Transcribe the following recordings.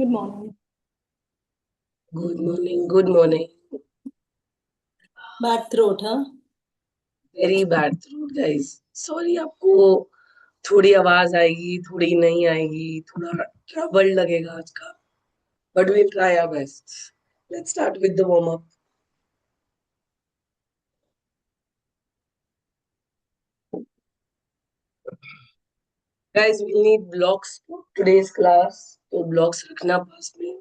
Good morning. Good morning. Good morning. Bad throat, huh? Very bad throat, guys. Sorry, आपको थोड़ी आवाज आएगी, थोड़ी नहीं आएगी, थोड़ा ट्रबल लगेगा आज का. But we'll try our best. Let's start with the warm up. Guys, we'll need blocks for today's class. तो blocks रखना पास में.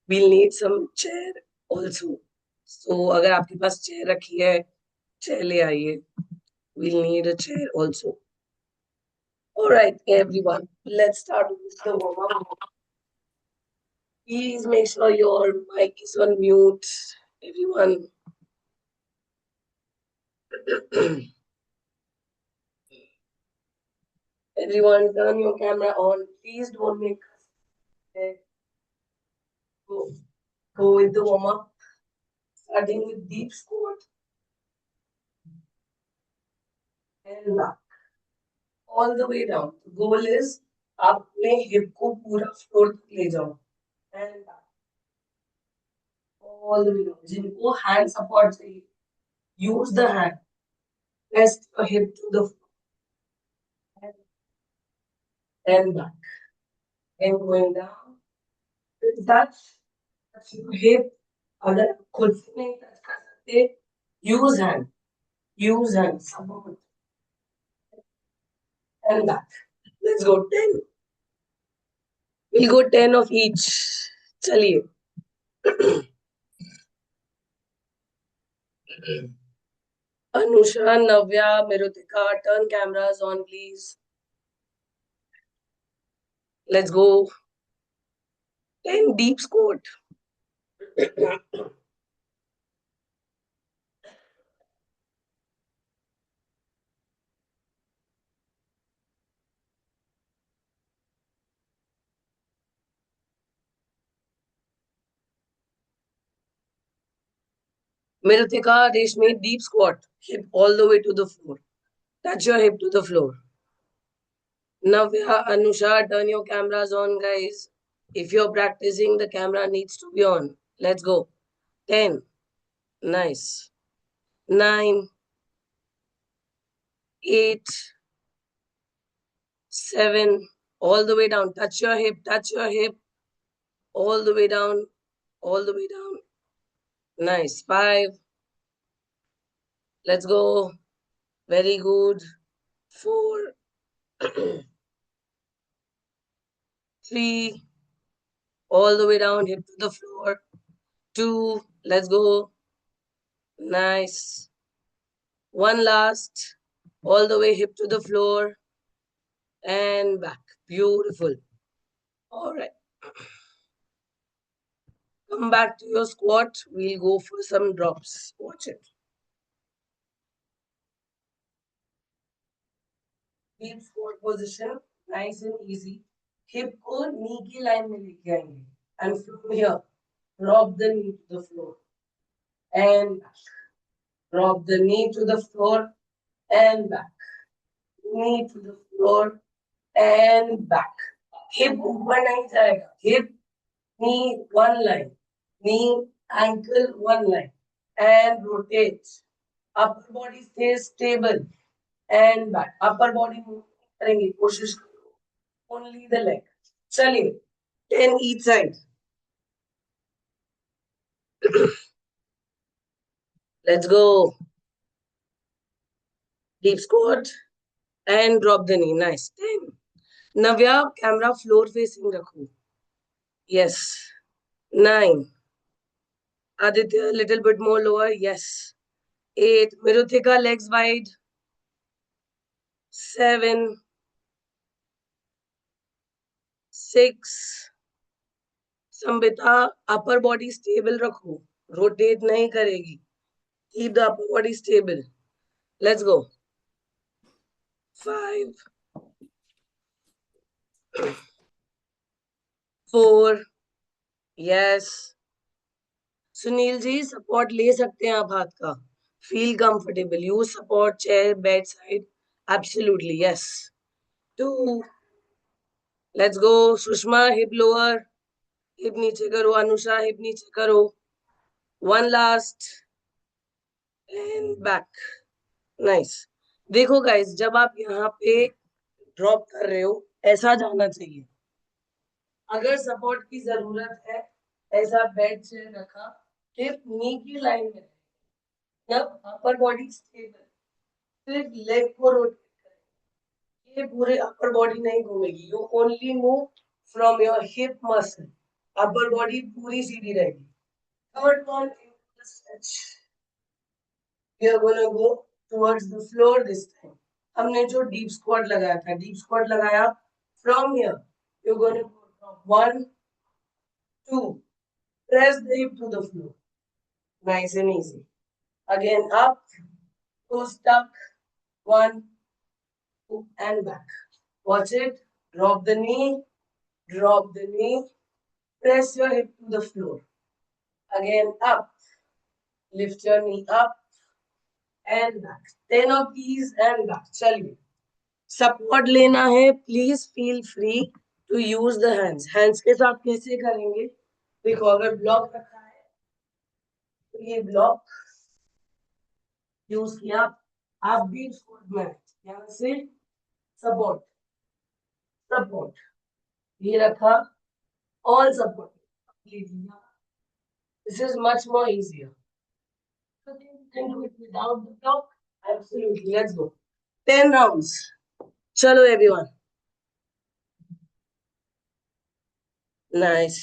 We'll need some chair also. So अगर आपके पास chair रखी है, chair ले आइए. We'll need a chair also. All right, everyone. Let's start with the warm up. Please make sure your mic is on mute, everyone. Everyone, turn your camera on. Please don't make us go with the warm up. Starting with deep squat and back. All the way down. The goal is अपने hip को पूरा floor तक ले जाओ. And back. All the way down. जिनको hand support चाहिए, use the hand. Press your hip to the floor. And back. And going down. Touch your hip. अगर खुद से नहीं टच कर सकते, use hand, support and back. Let's go 10. We'll go 10 of each. चलिए. Anusha, Navya, Mirutika, turn cameras on, please. Let's go. 10 deep squat. Mirutika, Reshmi, deep squat. Hip all the way to the floor. Touch your hip to the floor. Navya, Anusha, turn your cameras on, guys. If you're practicing, the camera needs to be on. Let's go. 10. Nice. 9, 8, 7, all the way down. Touch your hip, all the way down, all the way down. Nice. 5. Let's go. Very good. 4, 3, all the way down, hip to the floor. 2, let's go. Nice. 1 last, all the way hip to the floor and back. Beautiful. All right. Come back to your squat. We'll go for some drops. Watch it. Deep squat position, nice and easy. Hip को knee की line में लेके आएंगे. And from here, drop the knee to the floor. And back. Drop the knee to the floor and back. Knee to the floor and back. Hip ऊपर नहीं जाएगा. Hip, knee, one line. Knee, ankle, one line. And rotate. Upper body stays stable. And back. Upper body move करेंगे. कोशिश करो. Only the leg. चलिए. 10 each side. Let's go. Deep squat and drop the knee. Nice. 10. Navya, camera floor facing rakho. Yes. 9. Aditya, a little bit more lower. Yes. 8. Mirutika, legs wide. 7. 6. Sambita, upper body stable rakho. Rotate nahi karegi. Keep the upper body stable. Let's go. 5. 4. Yes. Sunil ji support ले सकते हैं आप हाथ का. Feel comfortable. Use support chair bed side. Absolutely yes. 2. Let's go. Sushma hip lower. Hip नीचे करो Anusha, hip नीचे करो. One last and back. Nice. देखो गाइस, जब आप यहाँ पे ड्रॉप कर रहे हो ऐसा जाना चाहिए. अगर सपोर्ट की जरूरत है, ऐसा बेड चेयर रखा, हिप नी की लाइन में रहे. जब अपर बॉडी स्टेबल, सिर्फ लेग को रोटेट करें, ये पूरे अपर बॉडी नहीं घूमेगी. You only move from your hip muscle. Upper body पूरी सीधी रहेगी. Third one stretch. We are going to go towards the floor this time. हमने जो डीप स्क्वाट लगाया था, डीप स्क्वाट लगाया. From here, you're going to go from 1, 2, press the hip to the floor. Nice and easy. Again up, go stuck, 1, 2, and back. Watch it. Drop the knee, press your hip to the floor. Again up, lift your knee up and back. 10 of these and back. चलिए. Support लेना है, please feel free to use the hands. Hands के साथ कैसे करेंगे? देखो, अगर block रखा है तो ये ब्लॉक यूज किया. आप भी में यहाँ से सपोर्ट, सपोर्ट ये रखा, all support. This is much more easier. Can do it without the block. Absolutely. Let's go. 10 rounds. चलो everyone. Nice.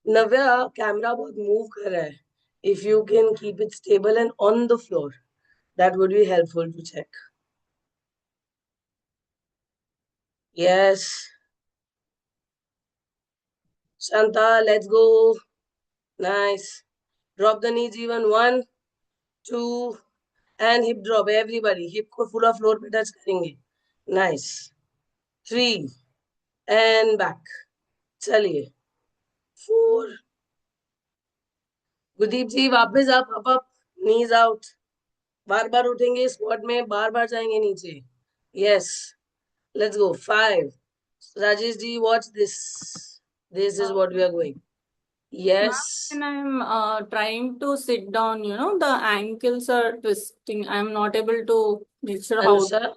नव्या, कैमरा बहुत मूव कर रहा है. If you can keep it stable and on the floor, that would be helpful to check. Yes. Shanta, let's go. Nice. Drop the knees even. 1, 2, and hip drop. Everybody, hip को पूरा floor पे touch करेंगे. Nice. 3, and back. चलिए. 4. गुरदीप जी वापस up. Knees out. बार बार उठेंगे squat में, बार बार जाएंगे नीचे. Yes. Let's go. 5. Rajesh ji, watch this. This is what we are going. Yes. When I'm trying to sit down, the ankles are twisting. I'm not able to make sure how. Anusha,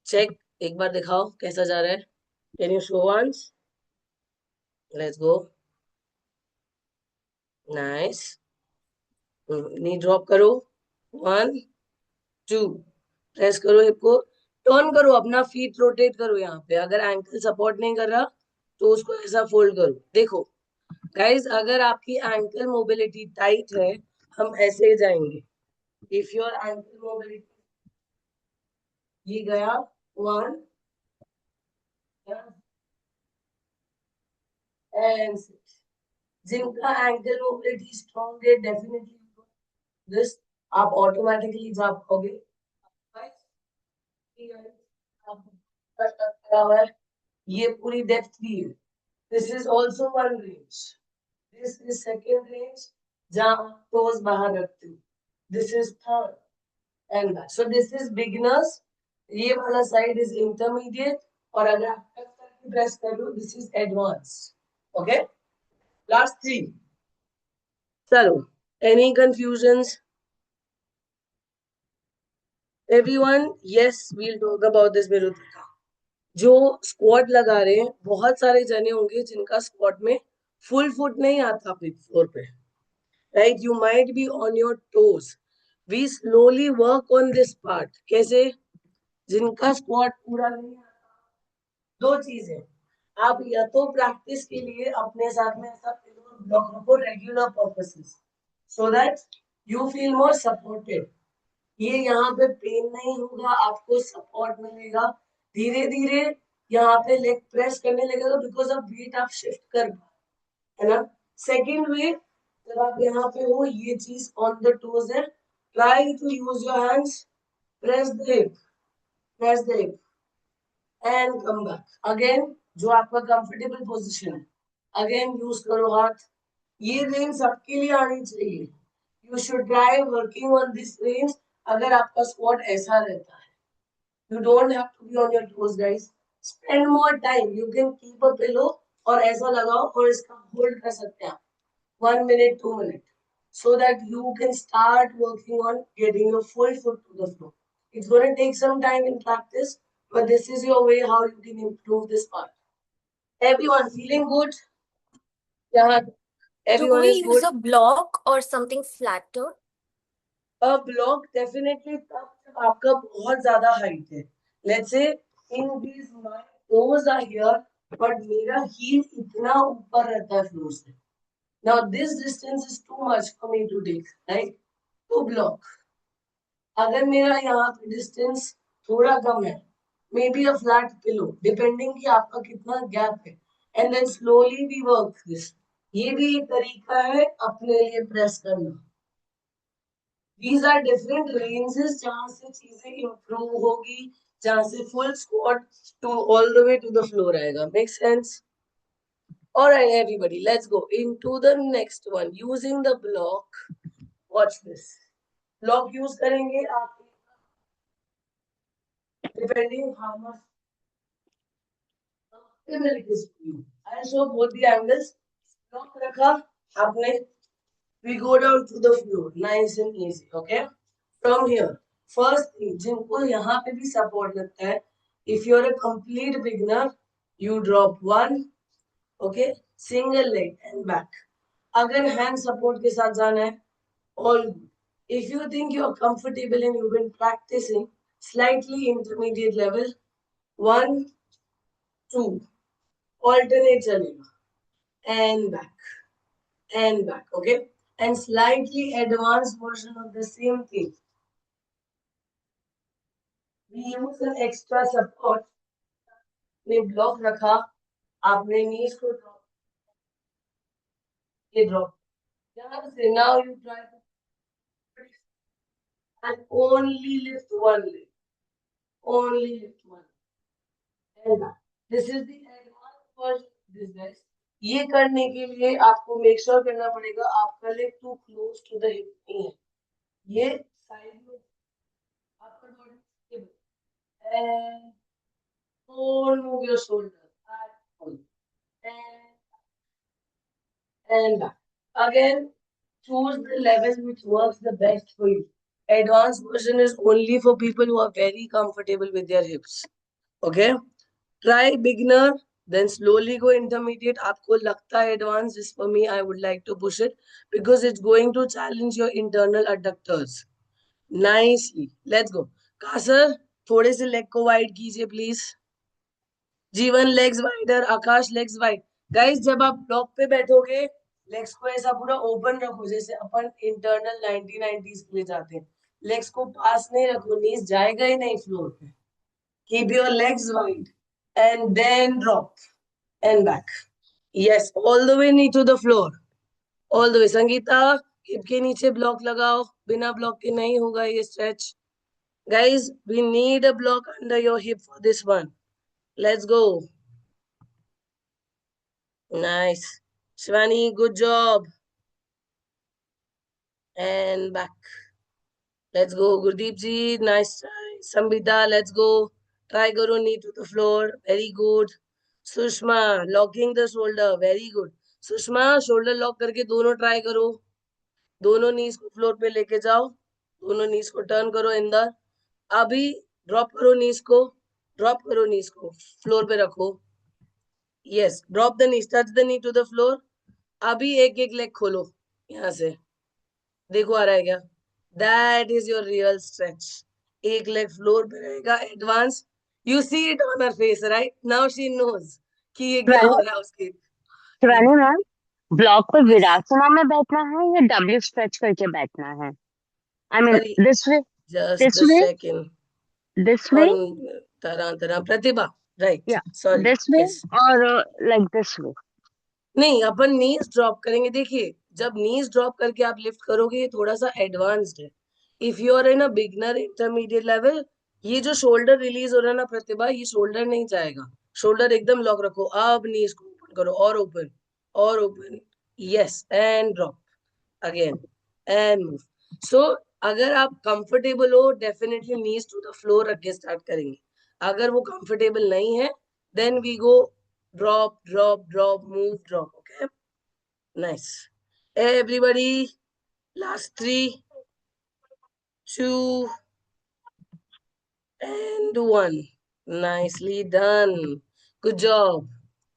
check. एक बार दिखाओ कैसा जा रहा है. Can you show once? Let's go. Nice. Knee drop करो. 1, 2. Press करो hip को. Turn करो, अपना फीट रोटेट करो. यहाँ पे अगर एंकल सपोर्ट नहीं कर रहा तो उसको ऐसा फोल्ड करो. देखो गाइस, अगर आपकी एंकल मोबिलिटी टाइट है, हम ऐसे जाएंगे. इफ योर एंकल मोबिलिटी ये गया 1 एंड 6. जिनका एंकल मोबिलिटी स्ट्रॉन्ग है, डेफिनेटली दिस आप ऑटोमेटिकली जा पाओगे. ये पूरी डेप्थ भी है. This is also one range. This is second range जहां टोज बाहर रखते हो. This is third and back. So this is beginners. ये वाला साइड इज इंटरमीडिएट. और अगर आप टच करके प्रेस कर लो, this is advanced. Okay, last 3. चलो, any confusions? Everyone, yes, we'll talk about this. विरुद्ध जो स्क्वाट लगा रहे हैं, बहुत सारे जने होंगे जिनका स्क्वाट में फुल फुट नहीं आता अपने फ्लोर पे. Right, you might be on your toes. We slowly work on this part. कैसे? जिनका स्क्वाट पूरा नहीं आता, दो चीजें. आप या तो प्रैक्टिस के लिए अपने साथ में ऐसा ब्लॉक रखो regular purposes, so that you feel more supported. ये यहाँ पे पेन नहीं होगा, आपको सपोर्ट मिलेगा. धीरे धीरे यहाँ पे लेग प्रेस करने लगेगा बिकॉज ऑफ वेट आप शिफ्ट कर है ना. सेकेंड वे, जब आप यहाँ पे हो, ये चीज ऑन द टोज है. Try to use your hands. Press the hip, press the hip and come back. Again जो आपका कंफर्टेबल पोजीशन है, अगेन यूज करो हाथ. ये रेंज सबके लिए आनी चाहिए. You should try working on this range. अगर आपका स्क्वाट ऐसा रहता है, you don't have to be on your toes guys. Spend more time. You can keep a pillow और ऐसा लगाओ और इसका होल्ड कर सकते हैं आप 1 minute 2 minute so that you can start working on getting your full foot to the floor. It's going to take some time in practice, but this is your way how you can improve this part. Everyone feeling good? Yeah, Do everyone we is use good. a block or something flatter? A block definitely तब जब आपका बहुत ज्यादा height है. Let's say in these my toes are here, but मेरा heel इतना ऊपर रहता है floor से. Now this distance is too much for me to take, right? To block. अगर मेरा यहाँ पे डिस्टेंस थोड़ा कम है, may be a flat pillow depending कि आपका कितना गैप है, and then slowly we work this. ये भी एक तरीका है अपने लिए प्रेस करना. These are different ranges जहाँ से चीजें improve होगी, जहाँ से full squat to all the way to the floor आएगा. Make sense? All right, everybody, let's go into the next one. Using the block. Watch this. Block use करेंगे आप depending how much it is for you. I'll show both the angles. Block रखा आपने. We go down to the floor, nice and easy. Okay. From here, first thing, जिनको यहाँ पे भी support लगता है, if you're a complete beginner, you drop one, okay, single leg and back. अगर hand support के साथ जाना है, all good. If you think you're comfortable and you've been practicing slightly intermediate level, 1, 2, alternate चलेगा, and back, okay, and slightly advanced version of the same thing. We use an extra support. ने block रखा, आपने नीज को drop, ये drop, यहाँ से now you try to and only lift one leg, only lift one, and back. This is the advanced version of this guys. ये करने के लिए आपको मेक श्योर करना पड़ेगा आपका leg too close to the hip नहीं है, ये साइड में आपका body stable and don't move your shoulders at all. And back. Again, choose the level which works the best for you. Advanced version is only for people who are very comfortable with their hips. Okay? Try beginner, then slowly go intermediate. आपको लगता है advanced, just for me, I would like to push it because it's going to challenge your internal adductors. Nicely. Let's go. Kasar, थोड़े से leg को wide कीजिए please. जीवन legs wider, आकाश legs wide. Guys जब आप ब्लॉक पे बैठोगे legs को ऐसा पूरा ओपन रखो जैसे अपन इंटरनल 1990s के लिए जाते हैं. लेग्स को पास नहीं रखो, नीज जाएगा ही नहीं फ्लोर पे. Keep your legs wide and then drop and back. Yes, all the way knee to the floor, all the way. Sangeeta, hip के नीचे ब्लॉक लगाओ, बिना ब्लॉक के नहीं होगा ये stretch. Guys we need a block under your hip for this one. Let's go. Nice. Shivani, good job. And back. Let's go. Gurdeep ji, nice try. Sambita, let's go. Try karo knee to the floor. Very good. Sushma, locking the shoulder. Very good. Sushma, shoulder lock करके दोनों try करो. दोनों knees को floor पे लेके जाओ. दोनों knees को turn करो अंदर. अभी drop करो knees को. Drop करो knees को. Floor पे रखो. Yes, drop the knees, touch the knee to the floor. अभी एक एक लेग खोलो यहाँ से. देखो आ रहा है क्या? That is your real stretch. एक लेग फ्लोर पे रहेगा. Advance. You see it on her face, right? Now she knows कि ये क्या हो रहा है उसके. शिवानी मैम, ब्लॉक पर विरासना में बैठना है या डब्ल्यू स्ट्रेच करके बैठना है? I mean Sorry, this way, just this a way? second. This way On तरह प्रतिभा, right? या Sorry, दिस वे yes. और लाइक दिस वे? नहीं, अपन नीज ड्रॉप करेंगे. देखिए जब नीज ड्रॉप करके आप लिफ्ट करोगे ये थोड़ा सा एडवांस्ड है. If you are in a beginner intermediate level, ये जो शोल्डर रिलीज हो रहा है ना प्रतिभा, ये शोल्डर नहीं जाएगा. शोल्डर एकदम लॉक रखो. अब नीज को ओपन करो और ओपन और open. Yes, and drop again and move. So अगर आप कंफर्टेबल हो definitely knees to the floor रख के स्टार्ट करेंगे. अगर वो कंफर्टेबल नहीं है then we go drop, drop, drop, move, drop. Okay. Nice. Everybody, last 3, 2, and 1. Nicely done. Good job.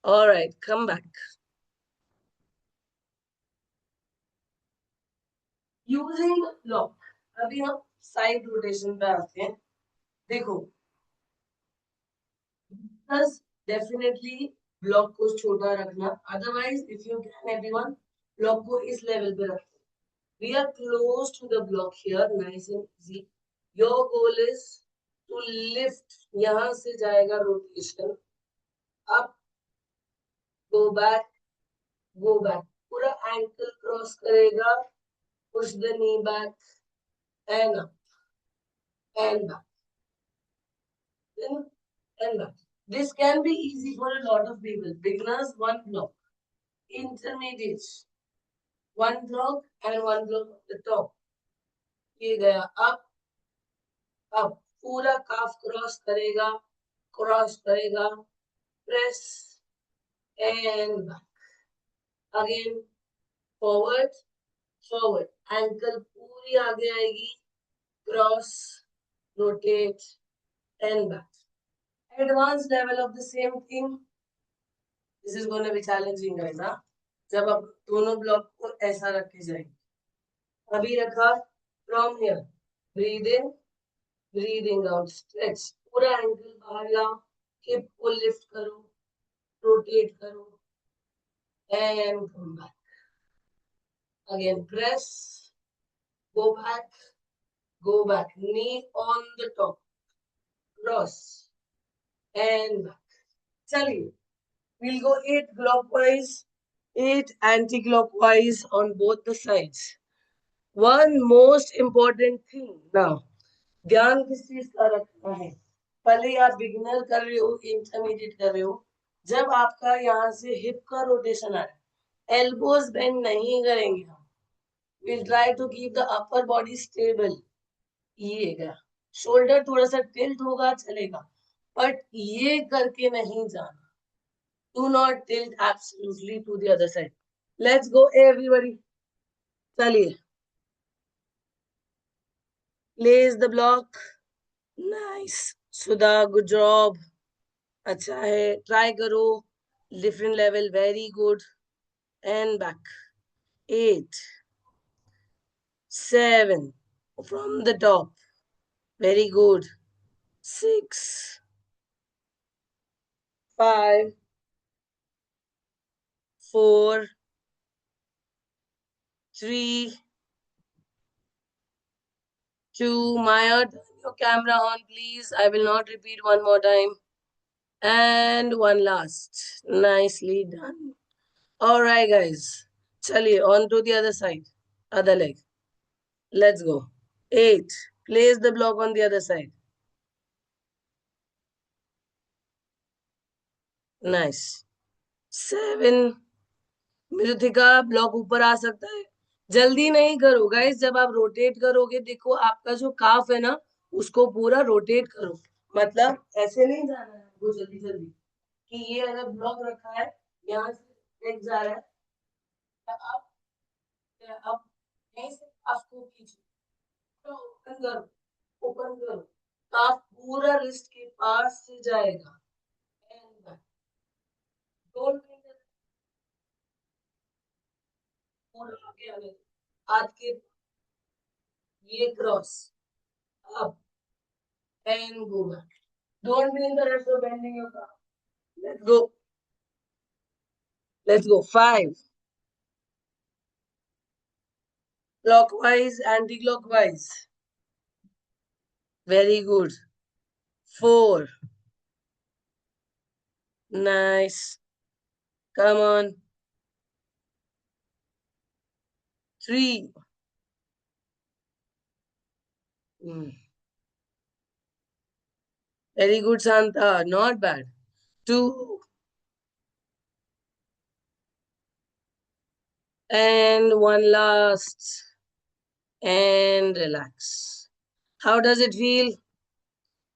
All right, come back. Using block. अभी हम साइड रोटेशन पे आते हैं. देखो, बस डेफिनेटली ब्लॉक को छोटा रखना. Otherwise if you can everyone, block को इस लेवल पे रखना. We are close to the block here, nice and easy. Your goal is to lift. यहाँ से जाएगा rotation. Up, go back, go back. पूरा ankle cross करेगा. Push the knee back and up and back. Then and back. This can be easy for a lot of people. Beginners, one block. Intermediates, one block and one block at the top. ये गया up, up. पूरा calf cross करेगा, press and back. Again, forward, forward. Ankle पूरी आगे आएगी, cross, rotate and back. Advanced level of the same thing. This is going to be challenging, guys. हाँ? जब आप दोनों ब्लॉक को ऐसा रख के जाएंगे. अभी रखा, from here, breathing out, stretch. पूरा एंकल बाहर लाओ, हिप को लिफ्ट करो, रोटेट करो and come back. Again, press, go back, knee on the top, cross and back. चलिए, we'll go 8 clockwise, 8 anti-clockwise on both the sides. One most important thing now, ध्यान किस चीज का रखना है. पहले आप बिगिनर कर रहे हो, इंटरमीडिएट कर रहे हो, जब आपका यहाँ से हिप का रोटेशन आ रहा है, एल्बोज बेंड नहीं करेंगे हम. We'll try to keep the upper body stable. ये गया, शोल्डर थोड़ा सा टिल्ट होगा चलेगा, बट ये करके नहीं जाना. Do not tilt absolutely to the other side. Let's go everybody. चलिए. Place the block. Nice. Sudha, good job. अच्छा है. Try करो. Different level. Very good. And back. 8. 7. From the top. Very good. 6. 5. 4. 3. 2. Maya, turn your camera on, please. I will not repeat one more time. And one last. Nicely done. All right, guys. Chaliye, on to the other side. Other leg. Let's go. 8. Place the block on the other side. Nice. 7. मृतिका, block ऊपर आ सकता है. जल्दी नहीं करो guys. जब आप rotate करोगे, देखो आपका जो काफ है ना, उसको पूरा रोटेट करो. मतलब ऐसे नहीं जाना है वो जल्दी जल्दी, कि ये अगर ब्लॉक रखा है, यहाँ से एक जा रहा है, अब यहीं से आपको खींचो, तो ओपन करो, काफ पूरा रिस्ट के पास से जाएगा. डोंट पूरा आगे आने दो. हाथ के ये cross up and go back. Don't be in the rush of bending your calf. Let's go. Let's go. 5. Clockwise, anti-clockwise. Very good. 4. Nice. Come on. 3. Very good, Santa. Not bad. 2. And one last. And relax. How does it feel?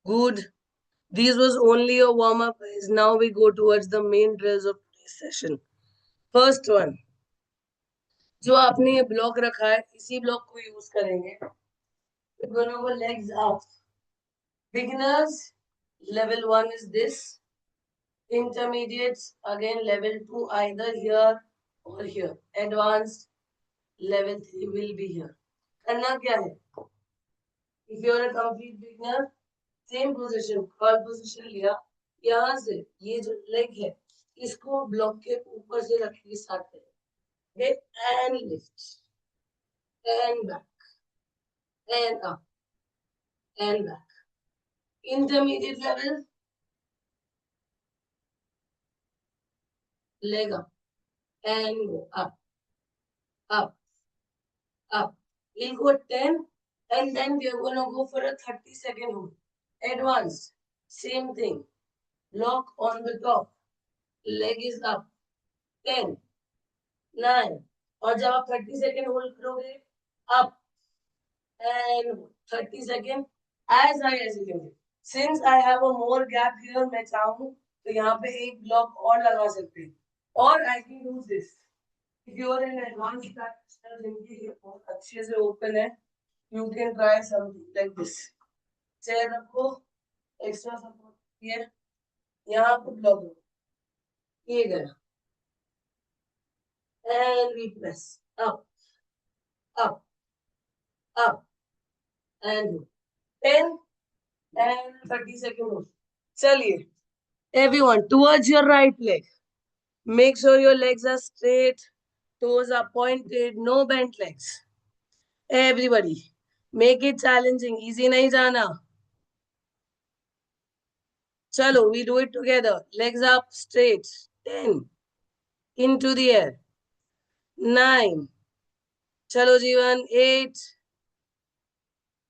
Good. This was only a warm-up, guys. Now we go towards the main drills of today's session. First one. जो आपने ये block रखा है इसी block को use करेंगे. दोनों को legs up. Beginners level 1 is this. Intermediates again level 2 either here or here. Advanced level 3 will be here. करना क्या है? If you are a complete beginner, same position, curl position लिया. यहाँ से ये जो leg है इसको ब्लॉक के ऊपर से रख के स्टार्ट करें. Okay, and lift and back and up and back. Intermediate level, leg up and go up, up, up. We'll go 10 and then we are going to go for a 30-second hold. Advanced, same thing. Lock on the top. Leg is up. 10, 9. और जब आप 30 second hold करोगे up and 30 second as high as you can do. Since I have a more gap here, मैं चाहूँ तो यहाँ पे एक ब्लॉक और लगा सकते हैं. और I can do this. If you are an advanced practitioner जिनकी hip बहुत अच्छे से open है, you can try something like this. Chair रखो, एक्स्ट्रा सपोर्ट किए, यहाँ पे ब्लॉक हो, ये गया. And we press up, up, up, and 10 and 30 seconds. चलिए, everyone towards your right leg. Make sure your legs are straight, toes are pointed, no bent legs. Everybody, make it challenging. Easy नहीं जाना. चलो, we do it together. Legs up, straight. 10 into the air. 9. चलो जीवन. 8,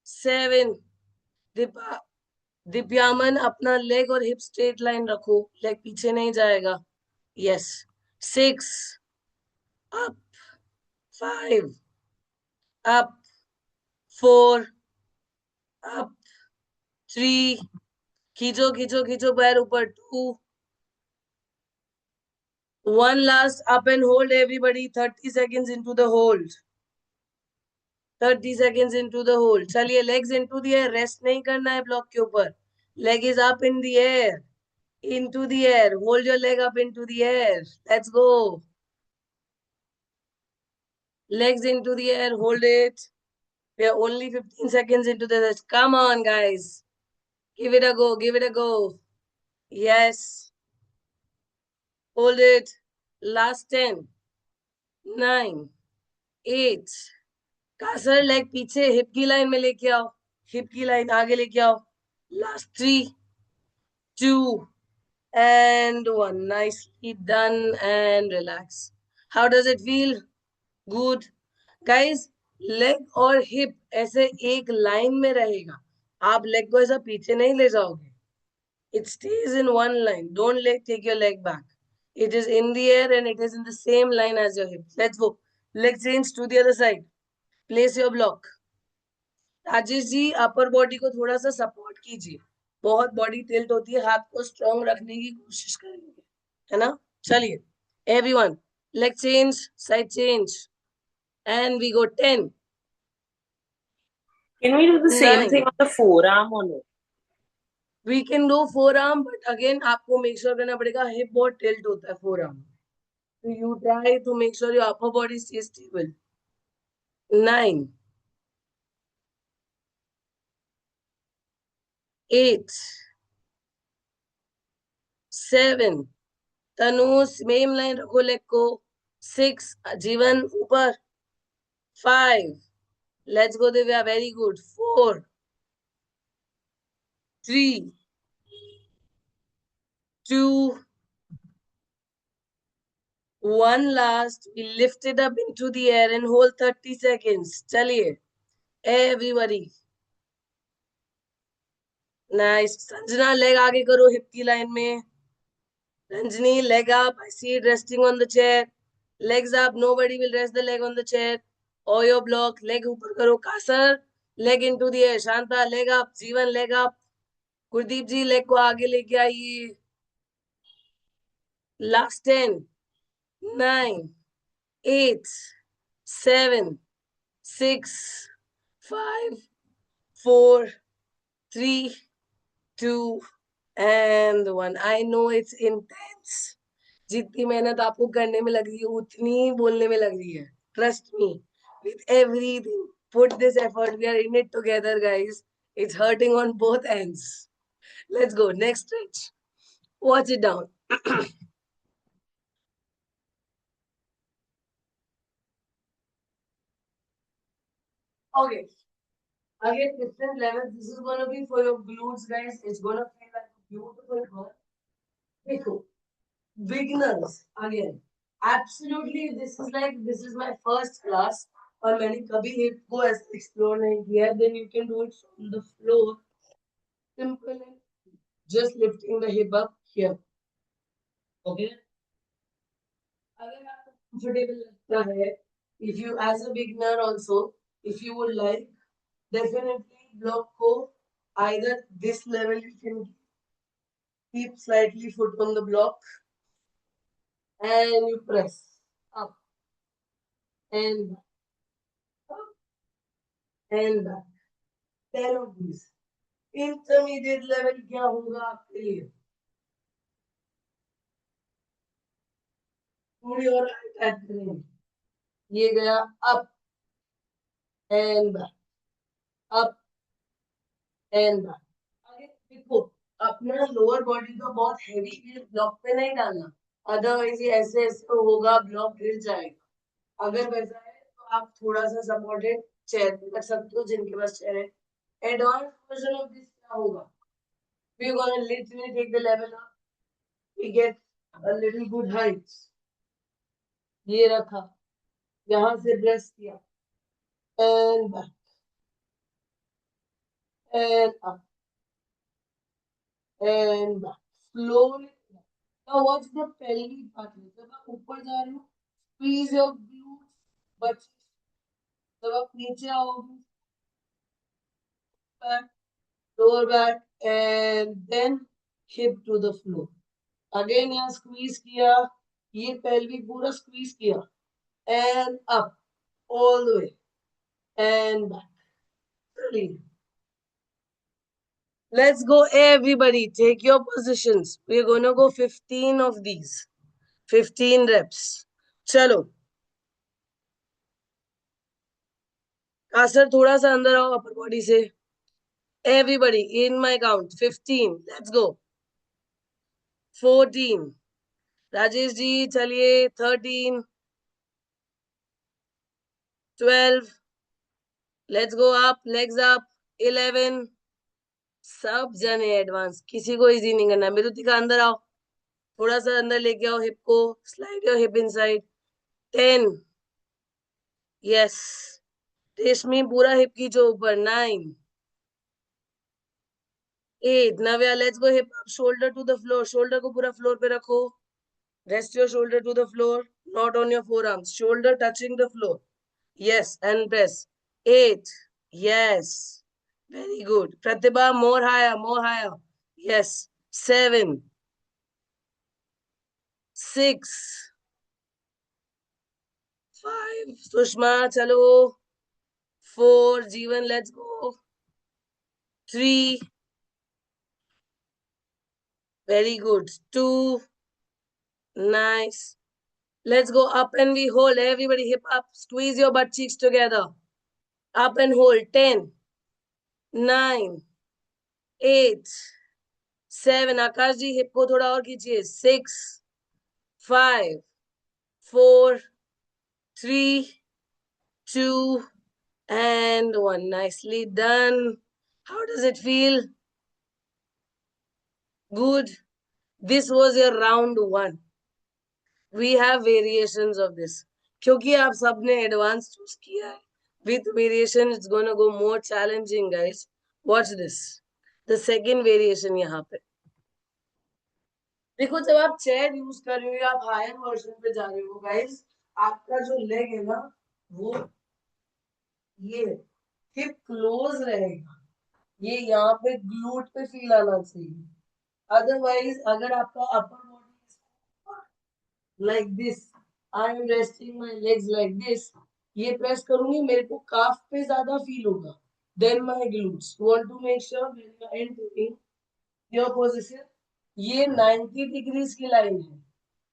7. दिव्यामन अपना leg और hip straight line रखो, leg पीछे नहीं जाएगा. यस. 6. अप. 5. अप. 4. अप. 3. खींचो खींचो खींचो पैर ऊपर. 2. 1 last up and hold everybody. 30 seconds into the hold. 30 seconds into the hold. चलिए, legs into the air. Rest नहीं करना है ब्लॉक के ऊपर. Leg is up in the air. Into the air. Hold your leg up into the air. Let's go. Legs into the air. Hold it. We are only 15 seconds into the rest. Come on, guys. Give it a go. Give it a go. Yes. Hold it. Last 10. 9. 8. Kasar leg पीछे hip की line में लेके आओ. Hip की line आगे लेके आओ. Last 3, 2, and 1. Nicely done and relax. How does it feel? Good. Guys, leg और हिप ऐसे एक लाइन में रहेगा. आप लेग को ऐसा पीछे नहीं ले जाओगे. It stays in one line. Don't take your leg back. It is in the air and it is in the same line as your hip. Let's go. Leg change to the other side. Place your block. Rajesh ji, upper body को थोड़ा सा support कीजिए. बहुत body tilt होती है, हाथ को strong रखने की कोशिश करेंगे, है ना. चलिए, everyone, leg change, side change, and we go. 10. Can we do the same 9. thing on the forearm or no? We can do forearm, but again आपको make sure करना पड़ेगा. हिप बहुत टिल्ट होता है forearm. So you try to make sure your upper body stays stable. 9. 8. 7. Tanu same line रखो leg को. 6. जीवन ऊपर. 5. Let's go, Divya. Very good. 4. 3. 2. 1 last. We lift it up into the air and hold 30 seconds. चलिए, everybody. Nice. Sanjana, leg आगे करो hip की line में. Ranjini, leg up. I see it resting on the chair. Legs up. Nobody will rest the leg on the chair or your block. Leg ऊपर करो. Kasar, leg into the air. Shanta, leg up. Jeevan, leg up. Gurdeep ji, leg को आगे लेके आइए. Last 10, 9, 8, 7, 6, 5, 4, 3, 2, and 1. I know it's intense. जितनी मेहनत आपको करने में लग रही है उतनी ही बोलने में लग रही है. Trust me. With everything, put this effort. We are in it together, guys. It's hurting on both ends. Let's go. Next stretch. Watch it down. Okay. Again, different levels. This is gonna be for your glutes, guys. It's gonna feel like a beautiful curve. देखो, beginners again. Absolutely, this is my first class. और मैंने कभी hip को ऐसे explore नहीं किया है. Then you can do it on the floor. Simple and just lifting the hip up here. Okay. अगर आपको comfortable लगता है, if you as a beginner also, if you would like, definitely block को either this level you can keep slightly foot on the block and you press up and back, up and back. 10 of these. Intermediate level क्या होगा आपके लिए? थोड़ी और add करेंगे. ये गया up and back, up and back. आगे देखो, अपना लोअर बॉडी का बहुत हैवी वेट ब्लॉक पे नहीं डालना, अदरवाइज ये ऐसे ऐसे होगा, ब्लॉक गिर जाएगा. अगर वैसा है तो आप थोड़ा सा सपोर्टेड चेयर पे कर सकते हो, जिनके पास चेयर है. एडवांस वर्जन ऑफ दिस क्या होगा? We're gonna literally take the level up. We get a little good height. ये रखा, यहाँ से प्रेस किया, and back, and up, and back. Slowly. Now watch the pelvic part. जब आप ऊपर जा रहे हो, squeeze your glutes, but जब आप नीचे आओगे, back, lower back, and then hip to the floor. Again यहाँ squeeze किया, ये pelvic पूरा squeeze किया, and up, all the way, and back. Brilliant. Let's go, everybody. Take your positions. We're going to go 15 of these. 15 reps. Chalo. Kasar, thoda sa andar aao upper body se. Everybody, in my count. 15. Let's go. 14. Rajesh ji, chaliye. 13. 12. Let's go up. Legs up. 11. सब जने advance, किसी को easy नहीं करना. मृतिका अंदर आओ, थोड़ा सा अंदर लेके आओ हिप को, slide your hip inside. 10. Yes, Reshmi पूरा हिप खींचो ऊपर. 9. 8. Navya, let's go hip up, shoulder to the floor. Shoulder को पूरा फ्लोर पे रखो. Rest your shoulder to the floor, not on your forearms. Shoulder touching the floor. Yes, and press. 8. Yes, very good. Pratibha, more higher, more higher. Yes. 7. 6. 5. Sushma, chalo. 4. Jeevan, let's go. 3. Very good. 2. Nice. Let's go up and we hold. Everybody hip up. Squeeze your butt cheeks together. Up and hold. 10. 9. 8. 7. Akash ji hip को थोड़ा और कीजिए. 6. 5. 4. 3. 2. And 1. Nicely done. How does it feel? Good. This was your round 1. We have variations of this. क्योंकि आप सबने advance choose किया है. With variation, it's gonna go more challenging, guys. Watch this. The second variation यहाँ पे. देखो, जब आप चेयर यूज कर रहे हो या आप हायर वर्जन पे जा रहे हो, गाइस, आपका जो लेग है ना, वो ये हिप क्लोज रहेगा. ये यहाँ पे ग्लूट पे फील आना चाहिए. अदरवाइज अगर आपका upper body like this, I am resting my legs like this, ये प्रेस करूंगी, मेरे को काफ पे ज्यादा फील होगा then my glutes. You want to make sure when you are entering your position, ये 90 डिग्रीज की लाइन है.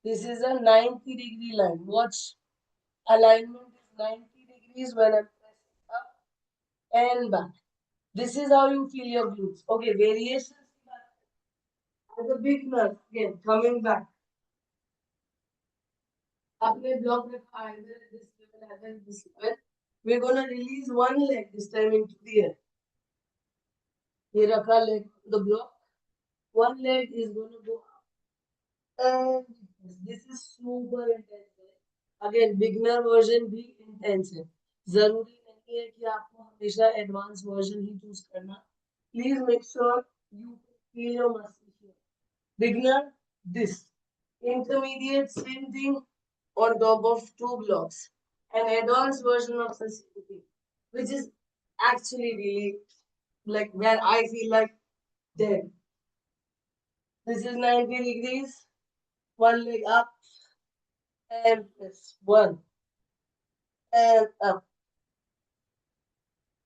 This is a 90 degree line. Watch, alignment is 90 degrees when I'm pressing up and back. This is how you feel your glutes. Okay, variations. As a beginner, again, coming back. आपने block रखा either at this level, either at this level. We're gonna release one leg this time into the air. ये रखा leg on the block. One leg is gonna go up. And this is super intense. Again, beginner version भी intense है. जरूरी नहीं है कि आपको हमेशा एडवांस वर्जन ही चूज करना. Please make sure you feel your muscle here. Beginner, this. Intermediate, same thing on top of 2 blocks. An advanced version of the same thing, which is actually really like where I feel like dead. This is 90 degrees, one leg up and press. One and up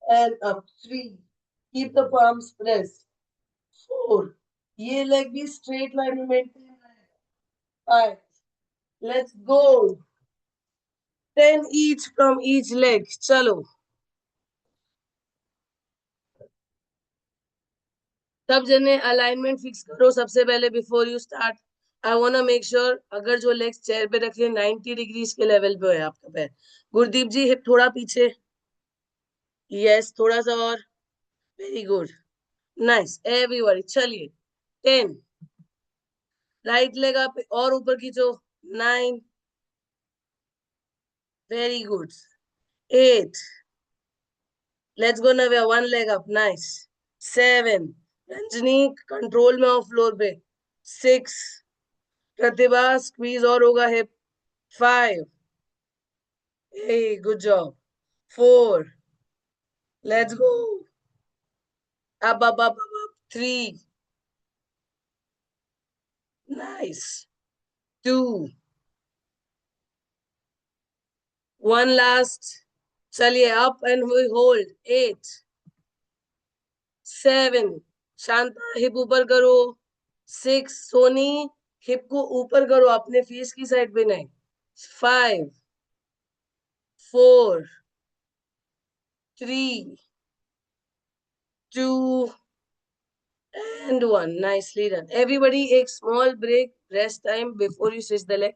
and up. 3. Keep the palms pressed. 4. ये leg भी straight line में maintain रहेगा. 5. Let's go. 10 each from each leg. चलो. सब जने alignment fix करो सबसे पहले before you start. I want to make sure अगर जो लेग्स चेयर पे रखे 90 डिग्रीज के लेवल पे है आपका पैर. गुरदीप जी हिप थोड़ा पीछे. यस, थोड़ा सा और. Very good, nice everybody. चलिए 10. राइट लेग आप और ऊपर खींचो. 9. Very good. 8. Let's go Navya, one leg up. Nice. 7. Ranjani control में हो फ्लोर पे. 6. प्रतिभा स्क्वीज और होगा hip. 5. Hey, good job. 4. Let's go. Up. 3. Nice. 2. 1 last. चलिए up and we hold. 8. 7. Shanta hip ऊपर करो. 6. सोनी हिप को ऊपर करो, अपने फेस की साइड पे नहीं. 5. 4. 3. 2. And 1. Nicely done. Everybody, एक small break, rest time before you switch the leg.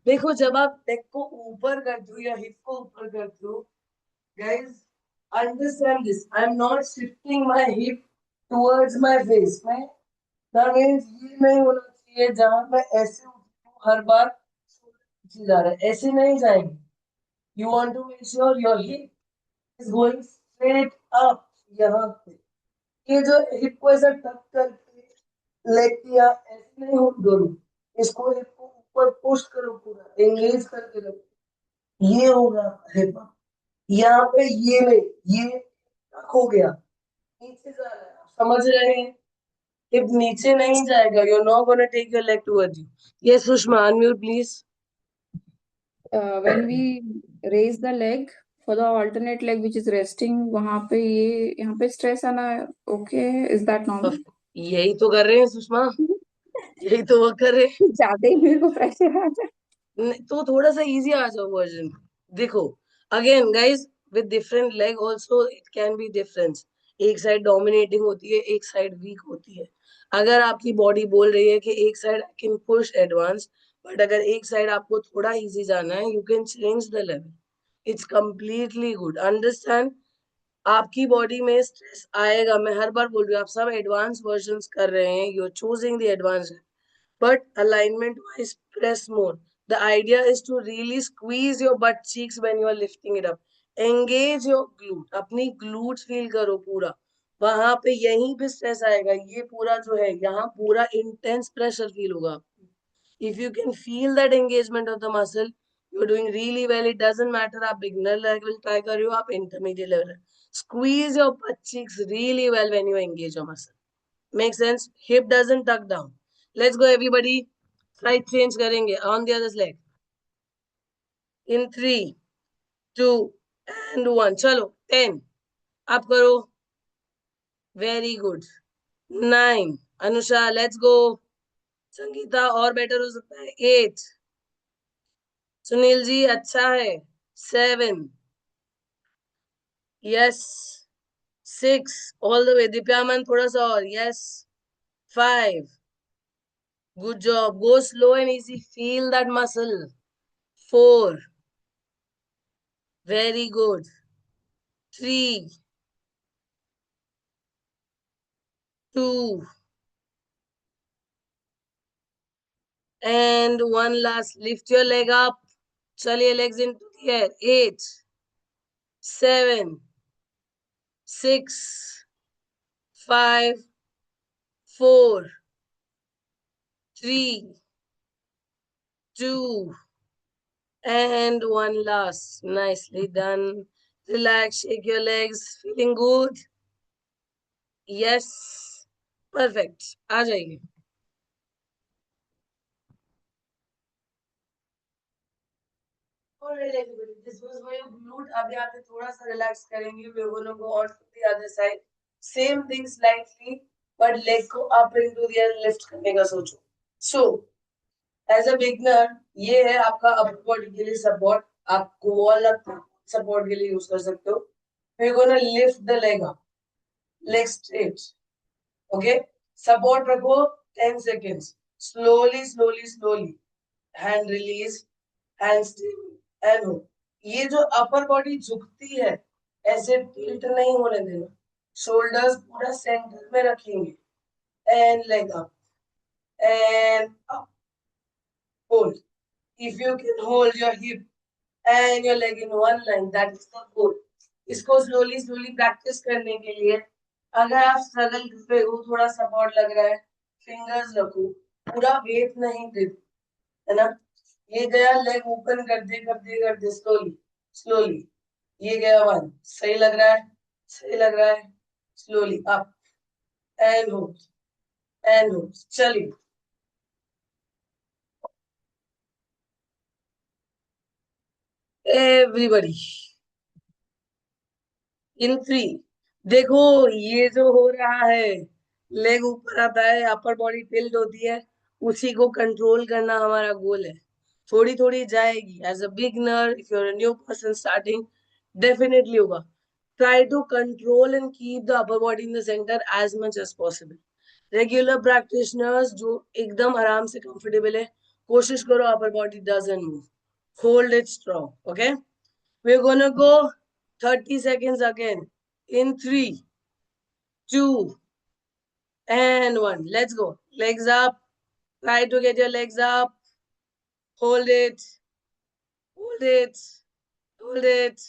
देखो जब आप लेग को ऊपर करते हो या हिप को ऊपर करते हो, guys, understand this. I'm not shifting my hip towards my face. मैं that means ये नहीं होना चाहिए जहां मैं ऐसे उठूं हर बार पीछे जा रहा है, ऐसे नहीं जाएंगे. You want to make sure your hip is going straight up. यहाँ पे ये जो हिप को ऐसा टक करके लेग किया, ऐसे नहीं हो दोनों. इसको हिप को ऊपर पुश करो, पूरा एंगेज करके रखो. ये होगा हिप. यहाँ पे ये नहीं, ये टक हो गया, नीचे जा रहा है. आप समझ रहे हैं? हिप नीचे नहीं जाएगा. You are not gonna take your leg towards you. Yes Sushma, unmute please. When we raise the leg for the alternate leg which is resting, वहां पे ये यहाँ पे stress आना okay? Is that normal? यही तो कर रहे हैं सुषमा, यही तो वर्क कर रहे हैं. ज्यादा ही मेरे को pressure आ रहा है. तो थोड़ा सा इजी आ जाओ वर्जन. देखो again guys, with different leg also it can be difference. एक साइड डोमिनेटिंग होती है, एक साइड वीक होती है. अगर आपकी बॉडी बोल रही है कि एक side I can push advance, but अगर एक साइड आपको थोड़ा इजी जाना है, you can change the level. It's completely good. Understand, आपकी बॉडी में स्ट्रेस आएगा. मैं हर बार बोल रही हूँ, आप सब एडवांस वर्जन कर रहे हैं, you are choosing the advance, but alignment wise press more. The idea is to really squeeze your butt cheeks when you are lifting it up. Engage your glute. अपनी glutes feel करो पूरा. वहां पे यहीं पे स्ट्रेस आएगा. ये पूरा जो है यहाँ पूरा intense pressure feel होगा. If you can feel that engagement of the muscle, you're doing really well. It doesn't matter आप beginner level try कर रहे हो, आप intermediate level. Squeeze your butt cheeks really well when you engage your muscle. Make sense? Hip doesn't tuck down. Let's go everybody. Side change करेंगे on the other leg. In 3, 2, and 1. चलो 10. आप करो. Very good. 9. Anusha, let's go. Sangeeta, और better हो सकता है. 8. सुनील जी, अच्छा है. 7. Yes. 6. All the way. दिव्यामन, थोड़ा सा और. Yes. 5. Good job. Go slow and easy. Feel that muscle. 4. Very good. 3. 2. And 1 last. Lift your leg up. चलिए, legs into the air. 8. 7. 6. 5. 4. 3. 2. And 1 last. Nicely done. Relax, shake your legs. Feeling good? Yes. Perfect. आ जाइए. Alright, everybody. This was for your glute. अब यहाँ पे थोड़ा सा relax करेंगे. We're gonna go on to the other side. Same thing slightly, but leg को up into the air lift करने का सोचो. So, as a beginner, ये है आपका upper body के लिए support. आपको wall up support के लिए use कर सकते हो. We're gonna lift the leg up. Leg straight. Okay? Support रखो 10 seconds. Slowly, slowly, slowly. Hand release. Hand stay. And hold. ये जो अपर बॉडी झुकती है, ऐसे टिल्ट नहीं होने देना. शोल्डर्स पूरा सेंटर में रखेंगे. And leg up. And up. Hold. If you can hold your hip and your leg in one line, that is the goal. इसको slowly slowly practice करने के लिए अगर आप स्ट्रगल कर रहे हो, थोड़ा सपोर्ट लग रहा है, फिंगर्स रखो, पूरा वेट नहीं दे, है ना. ये गया, लेग ओपन करते स्लोली स्लोली. ये गया 1. सही लग रहा है, सही लग रहा है. Slowly up and hold. चलिए. Everybody in 3. देखो, ये जो हो रहा है, लेग ऊपर आता है, अपर बॉडी टिल्ट होती है, उसी को कंट्रोल करना हमारा गोल है. थोड़ी थोड़ी जाएगी. As a beginner, if you are a new person starting, definitely होगा. Try to control and keep the upper body in the centre as much as possible. Regular practitioners जो एकदम आराम से कंफर्टेबल है, कोशिश करो upper body doesn't move. Hold it strong. Okay, we are gonna go 30 seconds again. In 3, 2, and 1. Let's go. Legs up. Try to get your legs up. Hold it. Hold it. Hold it.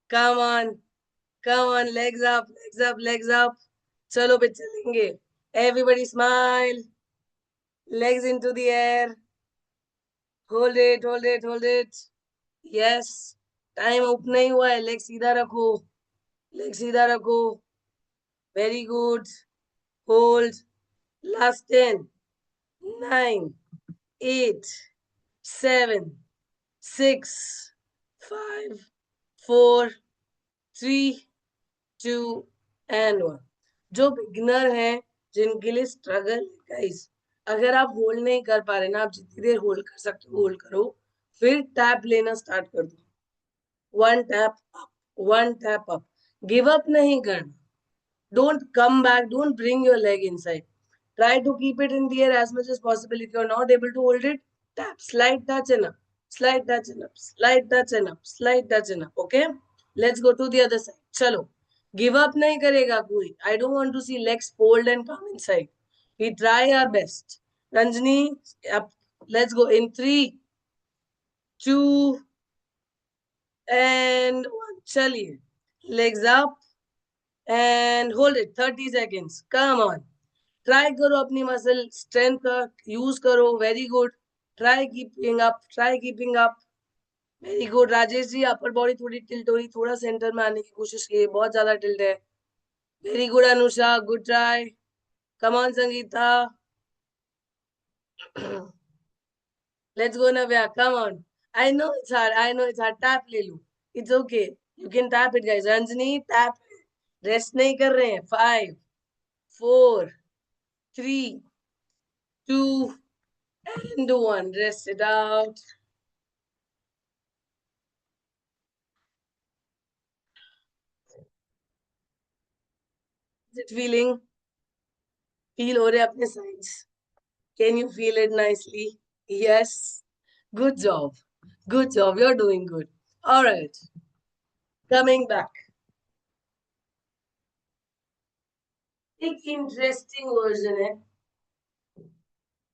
Come on. Come on. Legs up. Legs up. Legs up. चलो पे चलेंगे. Everybody smile. Legs into the air. Hold it. Hold it. Hold it. Yes. Time up नहीं हुआ है. Leg सीधा रखो. Leg सीधा रखो. Very good. Hold. Last 10, 9, 8, 7, 6, 5, 4, 3, 2, and 1. जो बिगनर हैं, जिनके लिए स्ट्रगल गाइस, अगर आप होल्ड नहीं कर पा रहे ना, आप जितनी देर होल्ड कर सकते हो होल्ड करो, फिर टैप लेना स्टार्ट कर दो. 1 tap up, 1 tap up. Give up नहीं करना. Don't come back. Don't bring your leg inside. Try to keep it in the air as much as possible. If you're not able to hold it, tap, slide, touch and up, slide, touch and up, slide, touch and up, slide, touch and up. Okay? Let's go to the other side. Chalo. Give up nahi karega koi. I don't want to see legs fold and come inside. We try our best. Ranjani, up. Let's go in 3, 2, and 1. Chaliye. Legs up. And hold it 30 seconds. Come on. Try करो अपनी muscle strength का use करो. Very good. Try keeping up. Try keeping up. Very good. Rajesh ji, upper body थोड़ी tilt हो रही, थोड़ा centre में आने की कोशिश कीजिए. बहुत ज्यादा टिल्ट है. Very good Anusha. Good try. Come on Sangeeta. Let's go Navya. Come on. I know it's hard. I know it's hard. Tap ले लो. It's okay. You can tap it, guys. Ranjani, tap. Rest नहीं कर रहे हैं. 5, 4, 3, 2, and 1. Rest it out. Is it feeling? Feel हो रहे अपने sides. Can you feel it nicely? Yes. Good job. Good job. You're doing good. All right. Coming back. एक interesting version है.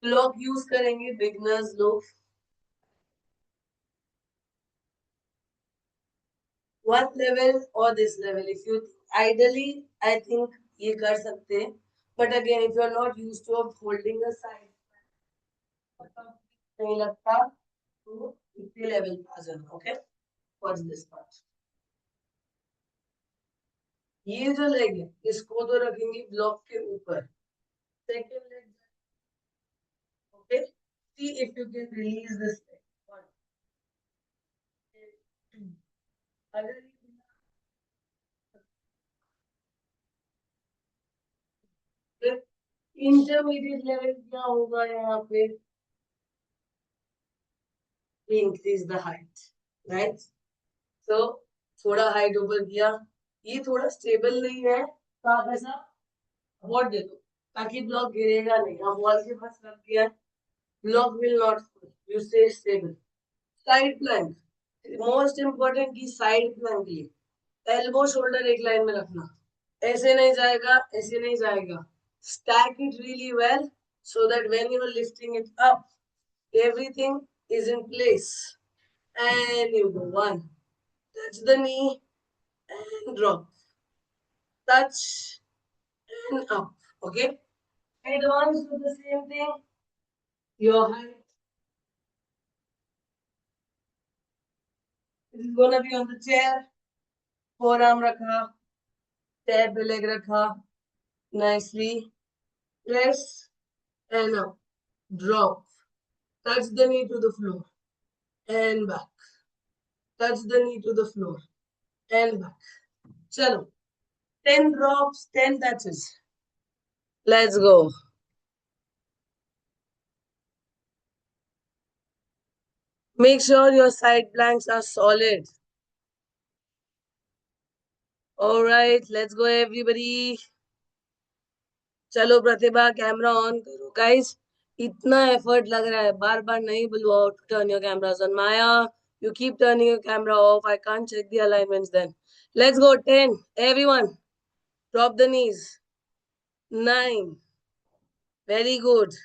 लोग यूज करेंगे बिगनर्स लोग. One level or this level. If you ideally, I think ये कर सकते हैं. But again, if you're not used to holding a side, नहीं लगता तो इतने लेवल पे आ जाना. Okay? What's this part? ये जो लेग है इसको तो रखेंगे ब्लॉक के ऊपर. Second leg. Okay? See if you can release this leg. 1, 2. अगर इंटरमीडिएट लेवल क्या होगा यहाँ पे? Increase the height, right? So थोड़ा हाइट ऊपर किया. ये थोड़ा स्टेबल नहीं है तो आप ऐसा वॉट दे दो ताकि ब्लॉक गिरेगा नहीं. आप वॉल के पास रख दिया, block will not fall, you stay stable. Side plank, most important की साइड प्लैंक लिए एल्बो शोल्डर एक लाइन में रखना. ऐसे नहीं जाएगा, ऐसे नहीं जाएगा. Stack it really well so that when you are lifting it up, everything is in place. And you go 1, touch the knee and drop, touch and up. Okay? Advance do the same thing. Your height is gonna be on the chair. Forearm rakha, tab leg rakha, nicely. Press and up, drop, touch the knee to the floor and back, touch the knee to the floor and back. Chalo, 10 drops, 10 touches. Let's go. Make sure your side planks are solid. All right, let's go everybody. चलो प्रतिभा, camera on करो. Guys, इतना effort लग रहा है, बार बार नहीं बुलवाओ to turn your cameras on. Maya, you keep turning your camera off. I can't check the alignments then. Let's go. 10. Everyone, drop the knees. 9. Very good.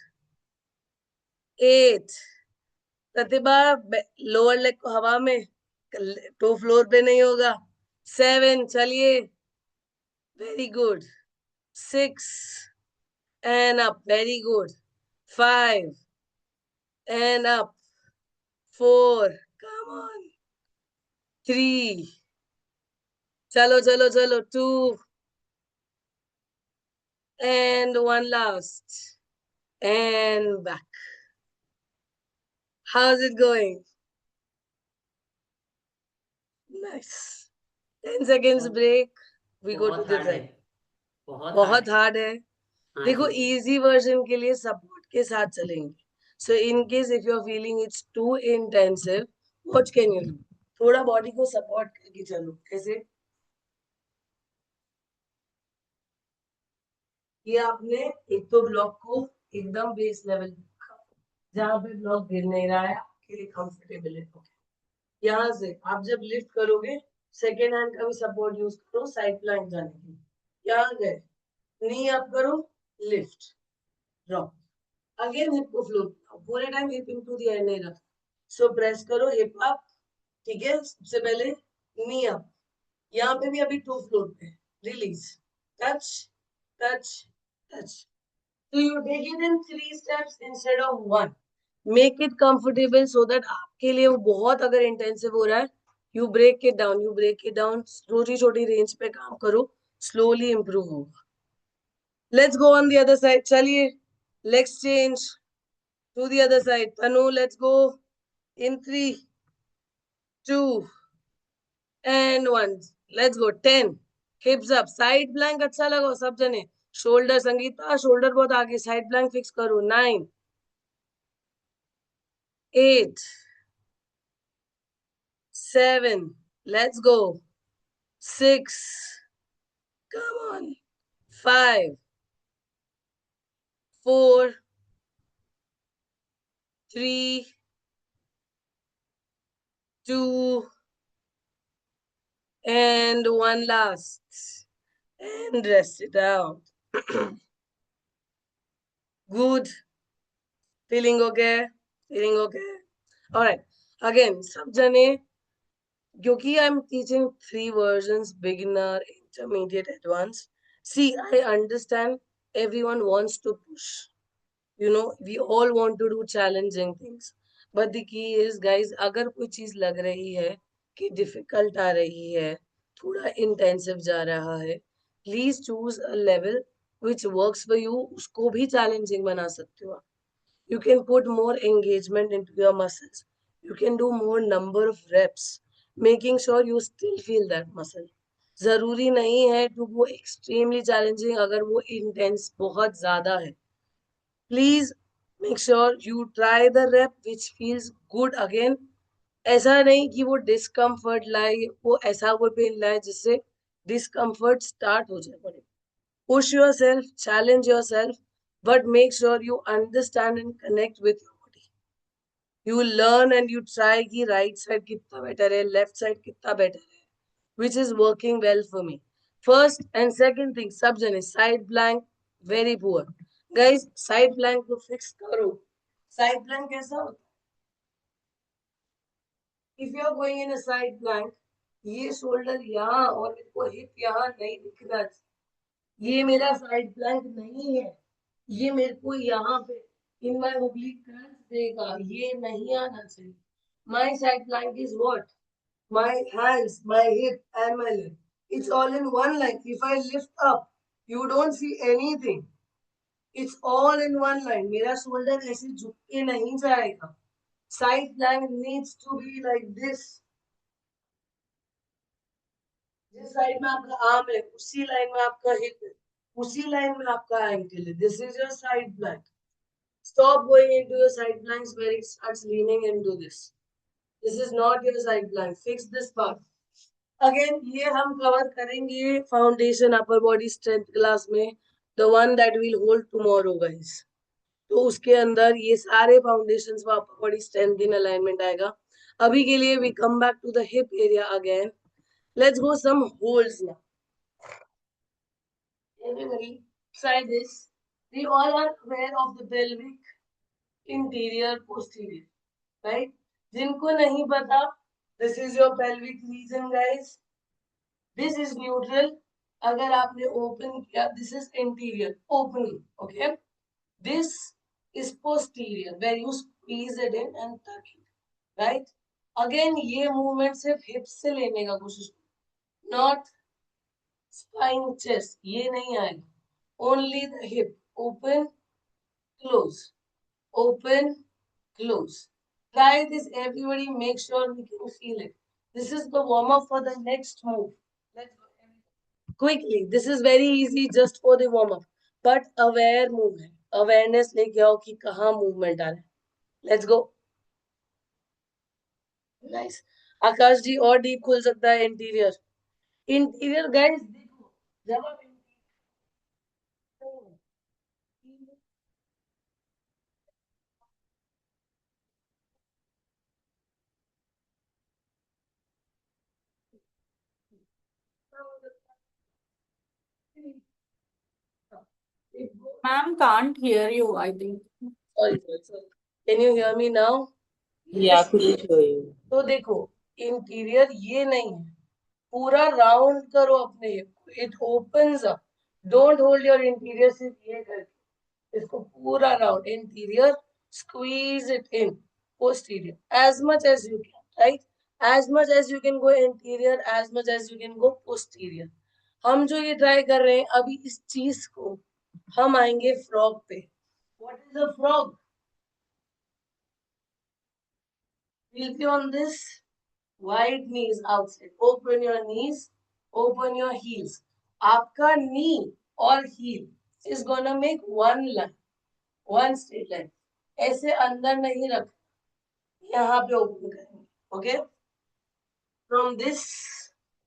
8. Pratibha, lower leg को हवा में, to floor पे नहीं होगा. 7. चलिए. Very good. 6. And up. Very good. 5. And up. 4. Come on. 3. Chalo, chalo, chalo. 2. And 1 last. And back. How's it going? Nice. 10 seconds break. We go to the side. बहुत hard है. देखो, easy version के लिए support के साथ चलेंगे. So in case if you are feeling it's too intensive, what can you do? थोड़ा body को सपोर्ट करके चलो. कैसे? ये आपने एक तो ब्लॉक को एकदम बेस लेवल रखा, जहां पे ब्लॉक गिर नहीं रहा है, आपके लिए कंफर्टेबल है. यहाँ से आप जब लिफ्ट करोगे, सेकेंड हैंड का भी सपोर्ट यूज करो साइड प्लैंक जाने के लिए. यहाँ गए, नी अप करो, लिफ्ट, ड्रॉप. अगेन हिप को फ्लोट, पूरे time hip into the air नहीं रखना. सो प्रेस करो, हिप अप. ठीक है, सबसे पहले नी अप. यहाँ पे भी अभी 2 फ्लोट पे, release, touch, touch, touch. So you take it in 3 steps instead of 1. Make it comfortable so that आपके लिए वो बहुत अगर इंटेंसिव हो रहा है, you break it down, you break it down. छोटी छोटी रेंज पे काम करो, slowly improve होगा. Let's go on the other side. चलिए, legs change to the other side. Tanu, let's go in 3, 2, and 1. Let's go. 10. Hips up. Side plank अच्छा लगा सब जने. Shoulder संगीता, shoulder बहुत आगे. Side plank fix करो. 9. 8. 7. Let's go. 6. Come on. 5. 4. 3. 2. And 1 last. And rest it out. Good. Feeling okay? Feeling okay? Alright. Again, सब जने, क्योंकि I'm teaching 3 versions, beginner, intermediate, advanced. See, I understand everyone wants to push. You know, we all want to do challenging things. But the key is, guys, अगर कोई चीज लग रही है कि difficult आ रही है, थोड़ा intensive जा रहा है, please choose a level which works for you. उसको भी challenging बना सकते हो आप. You can put more engagement into your muscles. You can do more number of reps, making sure you still feel that muscle. जरूरी नहीं है to go extremely challenging अगर वो intense बहुत ज्यादा है. Please make sure you try the rep which feels good again. ऐसा नहीं कि वो discomfort लाए, वो ऐसा कोई pain लाए जिससे discomfort start हो जाए बड़े. Push yourself, challenge yourself, but make sure you understand and connect with your body. You learn and you try कि right side कितना better है, left side कितना better है, which is working well for me. First and second thing, सब जने side plank very poor. Guys, side plank को fix करो. Side plank कैसा होता है? If you are going in a side plank, ये shoulder यहाँ और मेरे को hip यहाँ नहीं दिखना चाहिए. ये मेरा साइड प्लैंक नहीं है. ये मेरे को यहाँ पे इन माय oblique curves देगा. ये नहीं आना चाहिए. My side plank is what? My hands, my hip and my leg. It's all in one line. If I lift up, you don't see anything. It's all in one line. मेरा shoulder ऐसे झुक के नहीं जाएगा. Side plank needs to be like this. जिस side में आपका arm है उसी लाइन में आपका हिप है, उसी लाइन में आपका एंकल है. This is your side plank. Stop going into your side planks where it starts leaning into this. This is not your side plank. Fix this part. Again ये हम cover करेंगे foundation upper body strength class में, the one that will hold tomorrow guys. तो उसके अंदर ये सारे foundations व upper body strength in alignment आएगा. अभी के लिए we come back to the hip area again. Let's go some holes now. Everybody, try this. We all are aware of the pelvic interior, posterior, right? जिनको नहीं पता, this is your pelvic region, guys. This is neutral. अगर आपने open किया, this is interior, opening, okay? This is posterior, where you squeeze it in and tuck it, right? Again, ये movement सिर्फ hips से लेने का कोशिश, not spine, chest. ये नहीं आएगा. Only the hip. Open, close. Open, close. Try this, everybody. Make sure we can feel it. This is the warm up for the next move. Let's go. Quickly. This is very easy just for the warm up. But aware move है. Awareness लेके आओ कि कहाँ movement आ रहा है. Let's go. Nice. आकाश जी और deep खुल सकता है interior. Interior guys देखो. जब आप Ma'am can't hear you, I think. sorry. Can you hear me now? Yeah, couldn't hear you. तो देखो इंटीरियर ये नहीं है, पूरा राउंड करो अपने हिप को. It opens up. Don't hold your interior सिर्फ ये करके, इसको पूरा round. Interior squeeze it in. Posterior as much as you can, right? As much as you can go interior, as much as you can go posterior. हम जो ये try कर रहे हैं अभी, इस चीज को हम आएंगे फ्रॉग पे. What is a frog? We'll be on this Wide knees outside. Open your knees. Open your heels. आपका knee और heel is gonna make one line, one straight line. ऐसे अंदर नहीं रख, यहाँ पे open करेंगे. Okay? From this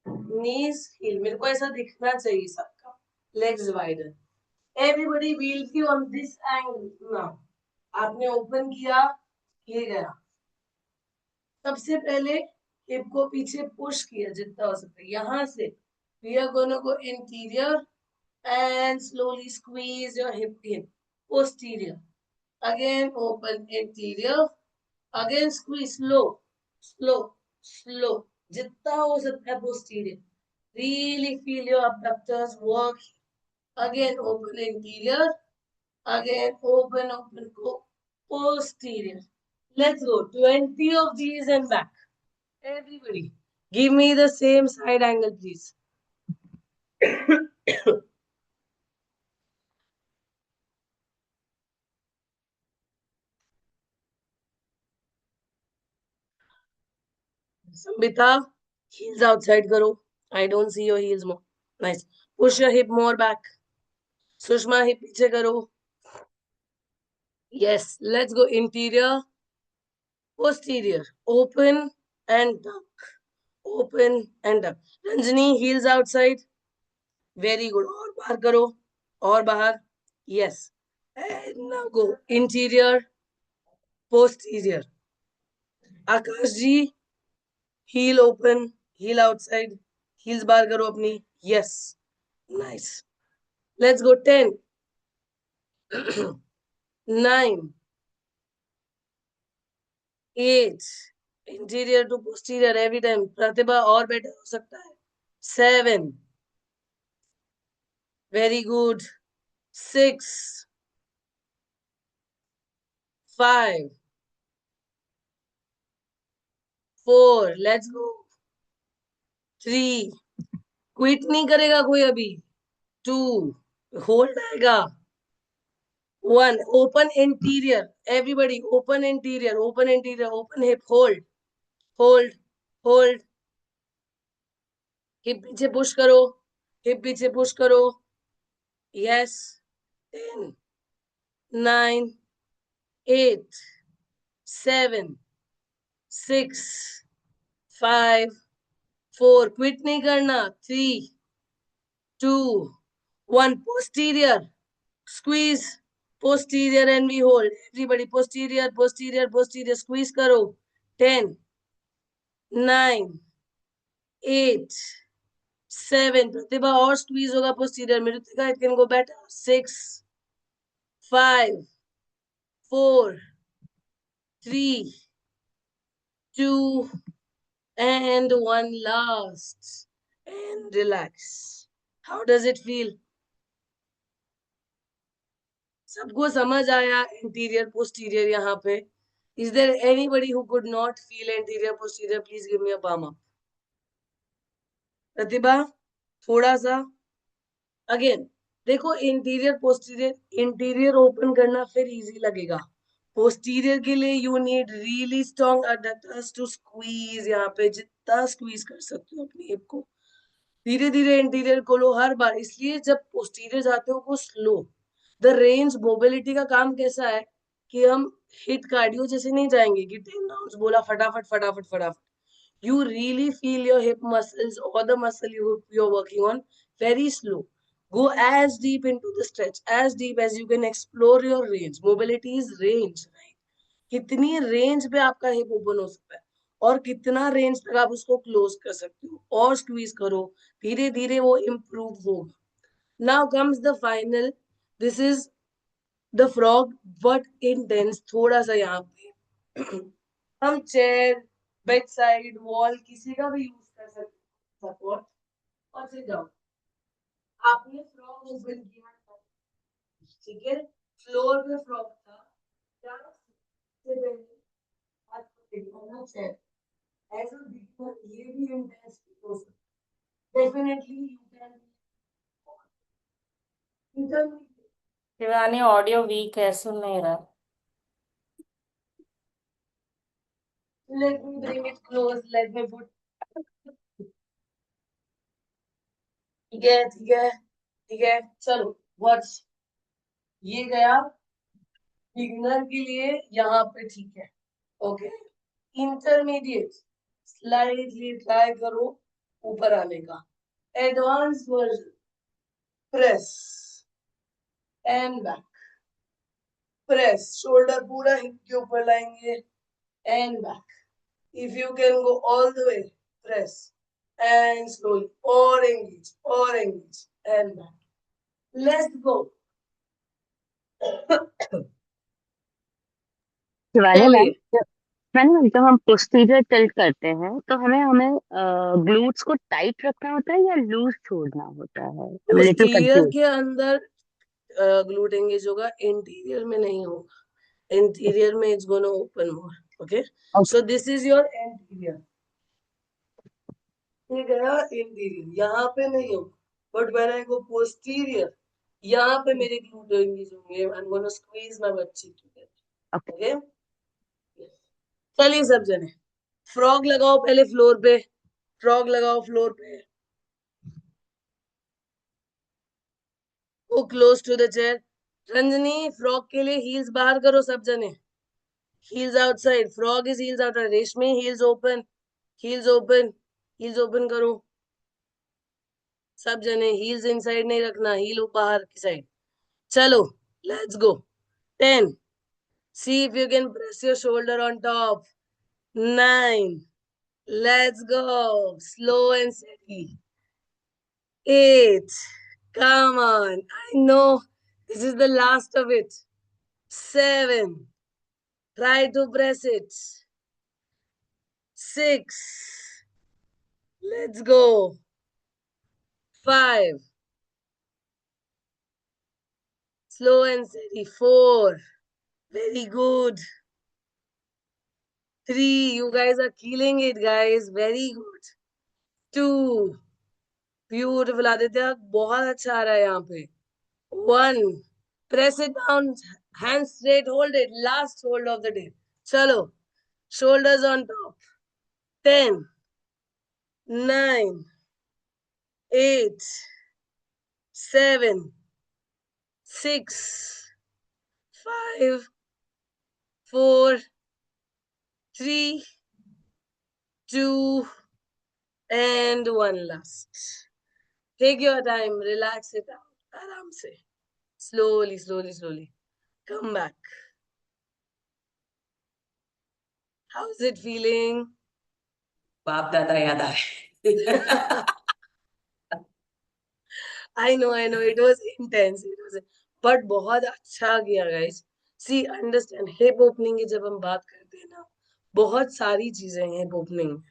knees heel. मेरे को ऐसा दिखना चाहिए सबका. Legs wider. Everybody will be on this angle now. आपने open किया, ये गया. सबसे पहले हिप को पीछे पुश किया जितना हो सकता है. यहाँ से we are gonna go interior and slowly squeeze your hip in. Posterior. Again open interior. Again squeeze slow, slow, slow. जितना हो सकता है posterior. Really feel your abductors work. Again open interior. Again open, open, go posterior. Let's go. 20 of these and back. Everybody, give me the same side angle, please. Sambita, heels outside karo. I don't see your heels more. Nice. Push your hip more back. Sushma, hip piche karo. Yes, let's go interior, posterior. Open and tuck. Open and tuck. Ranjani, heels outside. Very good. और बाहर करो. और बाहर. Yes. And now go interior, posterior. Akash ji, heel open, heel outside, heels bar karo apni. Yes. Nice. Let's go 10, 9, 8. Interior to posterior every time. Pratibha और better हो सकता है. 7. Very good. 6, 5, 4. Let's go. 3. Quit नहीं करेगा कोई अभी. 2. Hold आएगा. 1. Open interior. Everybody, open interior, open interior, open hip, hold, hold, hold. Hip पीछे push करो, hip पीछे push करो. Yes. 10, 9, 8, 7, 6, 5, 4. Quit नहीं करना. 3, 2, 1. Posterior. Squeeze. Posterior and we hold. Everybody, posterior, posterior, posterior. Squeeze करो. 10, 9, 8, 7. प्रतिभा और squeeze होगा posterior. Mritika, it can go better. 6, 5, 4, 3, 2, and 1 last. And relax. How does it feel? सबको समझ आया interior posterior यहाँ पे? Is there anybody who could not feel anterior posterior? Please give me a palm up. प्रतिभा थोड़ा सा. Again देखो interior posterior. Interior open करना फिर इजी लगेगा. पोस्टीरियर के लिए you need really strong adductors to squeeze. यहाँ पे जितना स्क्वीज कर सकते हो अपनी हिप को. धीरे धीरे इंटीरियर खोलो हर बार. इसलिए जब पोस्टीरियर जाते हो वो स्लो. द रेंज मोबिलिटी का काम कैसा है कि हम हिट कार्डियो जैसे नहीं जाएंगे कि 10 राउंड्स बोला फटाफट फटाफट फटाफट. You really feel your hip muscles or the muscle you're working on very slow. Go as deep into the stretch, as deep as you can explore your range. Mobility is range, right? कितनी range पे आपका hip open हो सकता है और कितना range तक आप उसको close कर सकते हो और squeeze करो. धीरे धीरे वो improve होगा. Now comes the final. This is the frog, but intense. थोड़ा सा यहाँ पे हम चेयर, बेड साइड, वॉल किसी का भी यूज कर सकते हैं सपोर्ट. और सिट डाउन. आपने फ्रॉग ओपन किया, ठीक है. फ्लोर पे फ्रॉग था. क्या सबसे पहले हाथ को दिखाना चेयर. ऐसा दिखना ये भी इंटेंस हो सकता है. Definitely you can. Shivani audio weak है, सुन नहीं रहा. Let me bring it close. Let me put. ठीक है, ठीक है, ठीक है. चलो, watch. ये गया बिगनर के लिए यहाँ पे, ठीक है. ओके. इंटरमीडिएट स्लाइडली ट्राई करो ऊपर आने का. Advance version press and back. Press, shoulder पूरा हिप के ऊपर लाएंगे and back. If you can go all the way, press and slowly और engage and back. Let's go. Shivani ma'am, चलिए. शिवानी मैम, जब हम पोस्टीरियर टिल्ट करते हैं तो हमें हमें ग्लूट्स को टाइट रखना होता है या लूज छोड़ना होता है? Little posterior confuse. के अंदर ग्लूट एंगेज होगा, इंटीरियर में नहीं होगा. इंटीरियर में it's gonna open more. Okay. So this is your interior. ये गया इंटीरियर, यहाँ पे नहीं होगा. But when I go posterior, यहाँ पे मेरे ग्लूट एंगेज होंगे. I am gonna squeeze my but cheek okay. Together. Okay. चलिए सब जने, फ्रॉग लगाओ पहले फ्लोर पे. फ्रॉग लगाओ फ्लोर पे. वो close to the chair. Ranjani, frog के लिए हील्स बाहर करो सब जने. Heels outside. Frog is heels outside. Reshmi, heels open. Heels open. Heels open करो सब जने. हील्स इनसाइड नहीं रखना, हील बाहर की साइड. चलो, let's go. 10. See if you can press your shoulder on top. 9. Let's go. Slow and steady. 8. Come on. I know this is the last of it. 7. Try to press it. 6. Let's go. 5. Slow and steady. 4. Very good. 3. You guys are killing it, guys. Very good. 2. Beautiful. Aditya, बहुत अच्छा आ रहा है यहाँ पे. 1. Press it down. Hands straight. Hold it. Last hold of the day. Chalo. Shoulders on top. 10. 9. 8. 7. 6. 5. 4. 3. 2. And 1 last. Take your time. Relax it out. आराम से. Slowly, slowly, slowly. Come back. How's it feeling? बाप दादा याद आ रहे. I know, it was intense. But बहुत अच्छा किया guys. See, understand, hip opening की जब हम बात करते हैं ना, बहुत सारी चीजें हैं hip opening में.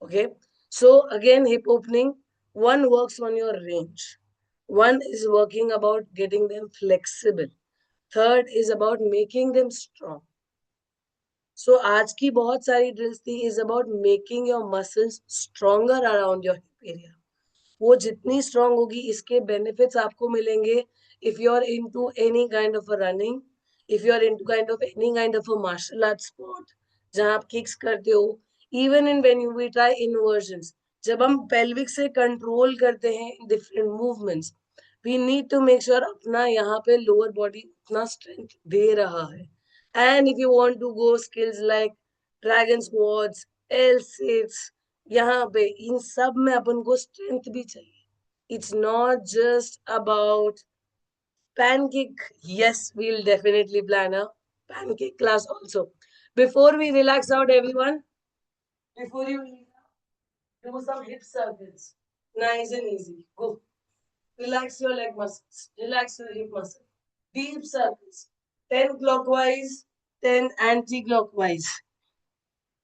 Okay, so again hip opening, one works on your range. One is working about getting them flexible. Third is about making them strong. So आज की बहुत सारी drills थी is about making your muscles stronger around your hip area. वो जितनी strong होगी इसके benefits आपको मिलेंगे if you are into any kind of a running, if you are into kind of any kind of a martial art sport जहां आप kicks करते हो. Even in when you we try inversions, जब हम pelvic से control करते हैं different movements, we need to make sure अपना यहाँ पे लोअर बॉडी उतना स्ट्रेंथ दे रहा है. And if you want to go skills like dragon squats, L6, यहाँ पे इन सब में अपन को स्ट्रेंथ भी चाहिए. It's not just about pancake. Yes, we'll definitely plan a pancake class also. Before we relax out, everyone, before you leave, do some hip circles. Nice and easy. Go. Relax your leg muscles. Relax your hip muscle. Deep circles. 10 clockwise, 10 anti-clockwise.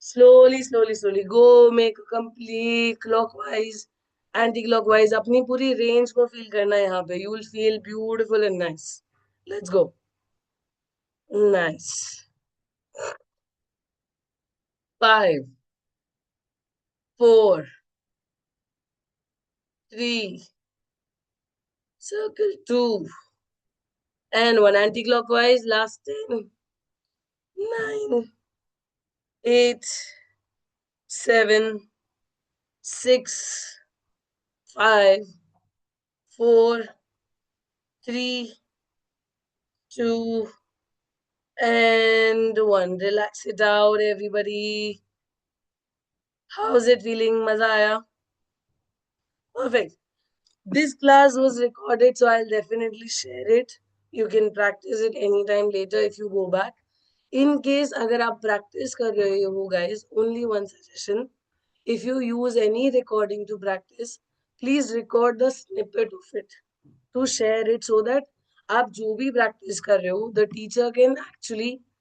Slowly, slowly, slowly. Go make a complete clockwise, anti-clockwise. अपनी पूरी range को feel करना है यहाँ पे. You will feel beautiful and nice. Let's go. Nice. 5, 4, 3, circle 2, and 1 anti-clockwise. Last 10, 9, 8, 7, 6, 5, 4, 3, 2, and 1. Relax it out, everybody. How's it feeling? Maza aaya? Perfect. This class was recorded, so I'll definitely share it. You can practice it anytime later if you go back. In case अगर आप practice कर रहे हो guys, only one suggestion. If you use any recording to practice, please record the snippet of it to share it so that आप जो भी practice कर रहे हो, the teacher can actually